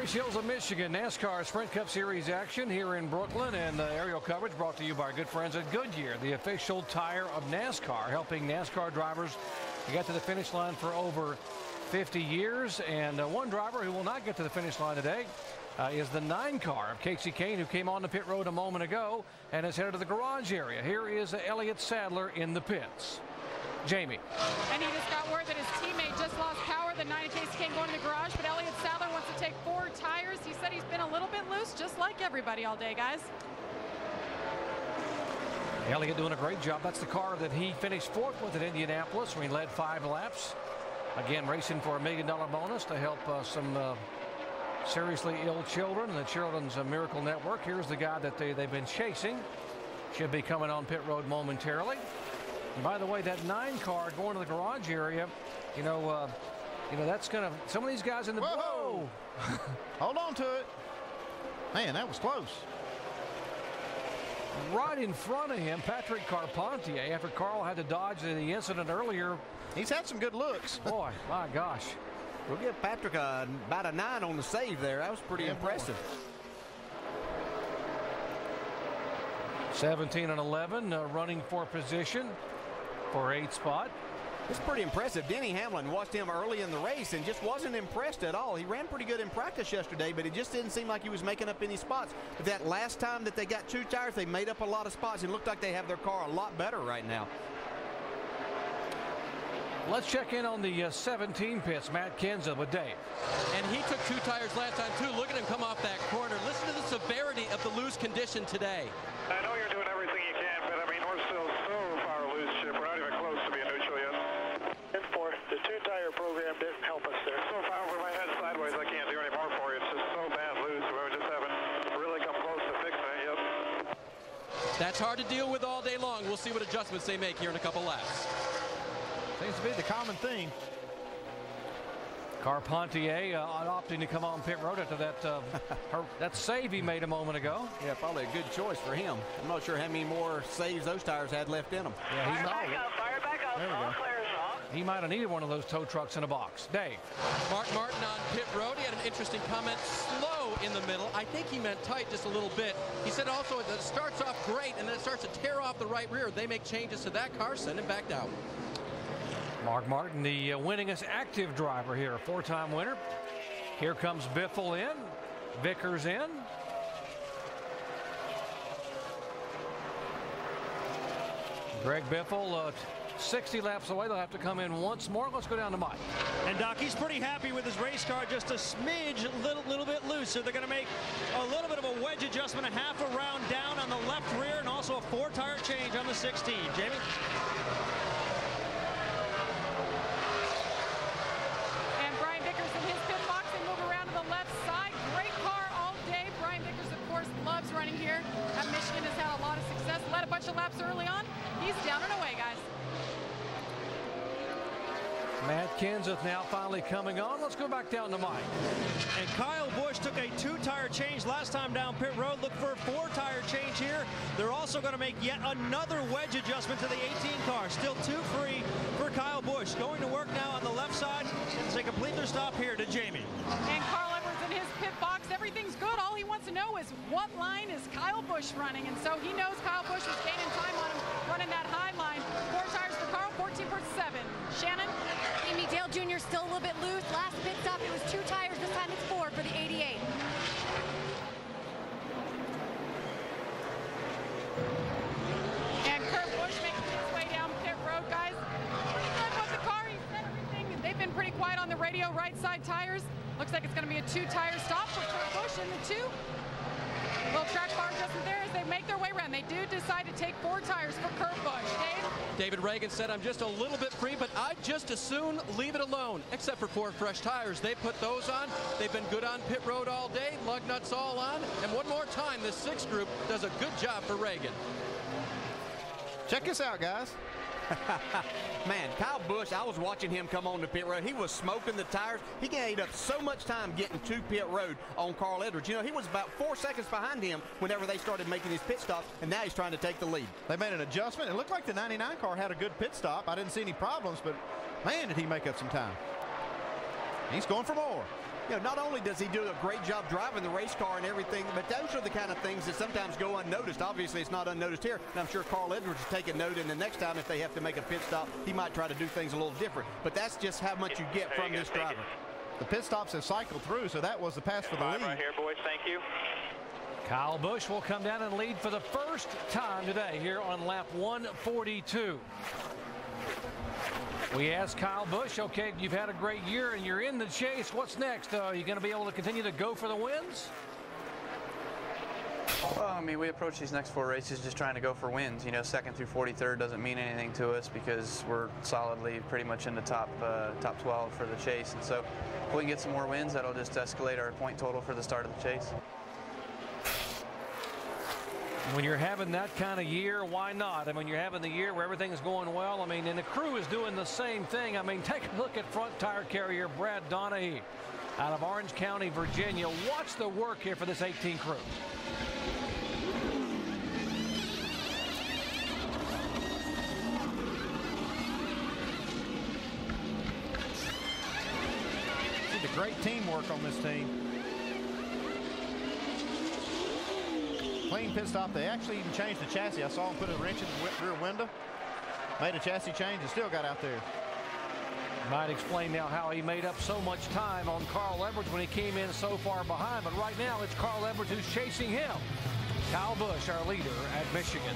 Forest Hills of Michigan, NASCAR Sprint Cup Series action here in Brooklyn, and aerial coverage brought to you by our good friends at Goodyear, the official tire of NASCAR, helping NASCAR drivers get to the finish line for over 50 years. And one driver who will not get to the finish line today is the 9 car of Casey Kane, who came on the pit road a moment ago and is headed to the garage area. Here is Elliott Sadler in the pits. Jamie. And he just got word that his teammate just lost power. The 9 of Casey Kane going to the garage, but Elliott Sadler wants to take 4 tires. He said he's been a little bit loose, just like everybody all day, guys. Elliott doing a great job. That's the car that he finished 4th with at Indianapolis, where he led 5 laps. Again, racing for $1 million bonus to help some seriously ill children in the Children's Miracle Network. Here's the guy that they've been chasing. Should be coming on pit road momentarily. And by the way, that 9 car going to the garage area, you know, that's going to, some of these guys in the, whoa. Hold on to it. Man, that was close. Right in front of him, Patrick Carpentier, after Carl had to dodge the incident earlier. He's had some good looks. Boy, my gosh. We'll give Patrick about a 9 on the save there. That was pretty impressive. 17 and 11, running for position for 8th spot. It's pretty impressive. Denny Hamlin watched him early in the race and just wasn't impressed at all. He ran pretty good in practice yesterday, but it just didn't seem like he was making up any spots. But that last time that they got 2 tires, they made up a lot of spots and looked like they have their car a lot better right now. Let's check in on the 17 pits. Matt Kenseth with Dave. And he took 2 tires last time, too. Look at him come off that corner. Listen to the severity of the loose condition today. I know you're doing everything you can, but I mean, we're still so far loose, Chip. We're not even close to being neutral yet. And for the 2-tire program didn't help us there. So far, with my head sideways, I can't do any more for you. It's just so bad loose. We just haven't really come close to fixing it yet. That's hard to deal with all day long. We'll see what adjustments they make here in a couple laps. Seems to be the common theme. Carpentier opting to come on pit road after that save he made a moment ago. Yeah, probably a good choice for him. I'm not sure how many more saves those tires had left in them. Yeah, Fire back up. There we go. He might have needed one of those tow trucks in a box. Dave. Mark Martin on pit road. He had an interesting comment. Slow in the middle. I think he meant tight just a little bit. He said also that it starts off great and then it starts to tear off the right rear. They make changes to that car, send him back down. Mark Martin, the winningest active driver here, 4-time winner. Here comes Biffle in, Vickers in. Greg Biffle, 60 laps away. They'll have to come in once more. Let's go down to Mike. And Doc, he's pretty happy with his race car, just a smidge, little bit looser. They're going to make a little bit of a wedge adjustment, a half a round down on the left rear, and also a 4-tire change on the 16. Jamie? Running here at Michigan has had a lot of success, led a bunch of laps early on. He's down and away, guys. Matt Kenseth now finally coming on. Let's go back down to Mike. And Kyle Busch took a 2-tire change last time down pit road. Look for a 4-tire change here. They're also going to make yet another wedge adjustment to the 18 car. Still 2 free for Kyle Busch. Going to work now on the left side as they complete their stop here to Jamie. And Carl Edwards in his pit box. Everything's good. All he wants to know is what line is Kyle Busch running. And so he knows Kyle Busch was gaining time on him, running that high line. 4 tires for Carl, 14 for 7. Shannon? Amy Dale Jr. still a little bit loose. Last pit stop, it was 2 tires. This time it's 4 for the 88. And Kurt Busch making his way down pit road, guys. Pretty good with the car. He said everything. They've been pretty quiet on the radio. Right side tires. Looks like it's going to be a 2-tire stop for Kurt Busch in the 2. Little track bar adjustment there as they make their way around. They do decide to take 4 tires for Kurt Busch. Dave? David Reagan said, I'm just a little bit free, but I'd just as soon leave it alone, except for 4 fresh tires. They put those on. They've been good on pit road all day. Lug nuts all on. And one more time, this 6th group does a good job for Reagan. Check this out, guys. Man, Kyle Busch, I was watching him come on the pit road. He was smoking the tires. He ate up so much time getting to pit road on Carl Edwards. You know, he was about 4 seconds behind him whenever they started making his pit stops, and now he's trying to take the lead. They made an adjustment. It looked like the 99 car had a good pit stop. I didn't see any problems, but man, did he make up some time. He's going for more. you know, not only does he do a great job driving the race car and everything, but those are the kind of things that sometimes go unnoticed. Obviously, it's not unnoticed here. And I'm sure Carl Edwards is taking note, and the next time if they have to make a pit stop, he might try to do things a little different. But that's just how much you get from this driver. The pit stops have cycled through, so that was the pass for the lead. Right here, boys. Thank you. Kyle Busch will come down and lead for the first time today here on lap 142. We asked Kyle Busch, okay, you've had a great year and you're in the chase. What's next? Are you going to be able to continue to go for the wins? Well, I mean, we approach these next 4 races just trying to go for wins. You know, 2nd through 43rd doesn't mean anything to us because we're solidly pretty much in the top 12 for the chase. And so if we can get some more wins, that'll just escalate our point total for the start of the chase. When you're having that kind of year, why not? I mean, you're having the year where everything's going well. I mean, and the crew is doing the same thing. I mean, take a look at front tire carrier Brad Donahue out of Orange County, Virginia. Watch the work here for this 18 crew. See the great teamwork on this team. Clean pit stop. They actually even changed the chassis. I saw him put a wrench in the rear window. Made a chassis change and still got out there. Might explain now how he made up so much time on Carl Edwards when he came in so far behind. But right now it's Carl Edwards who's chasing him. Kyle Busch, our leader at Michigan.